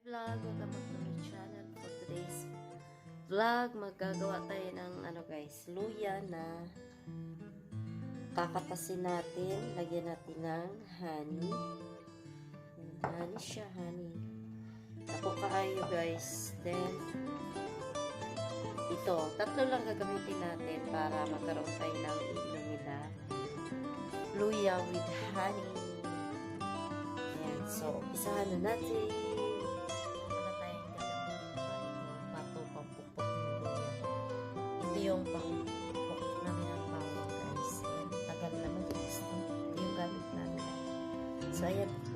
vlog, welcome back to my channel. For today's vlog, magagawa tayo ng guys, luya na kakatasin natin. Lagyan natin ng honey. Honey siya, honey. Ako kaayo guys. Then, ito, tatlo lang gagamitin natin para magkaroon tayo ng nila luya with honey. Ayan, so, isahan na natin. Yung pang-pupok namin ang bawang guys. Tagal naman ito. Ito yung gamit namin. So, ayan.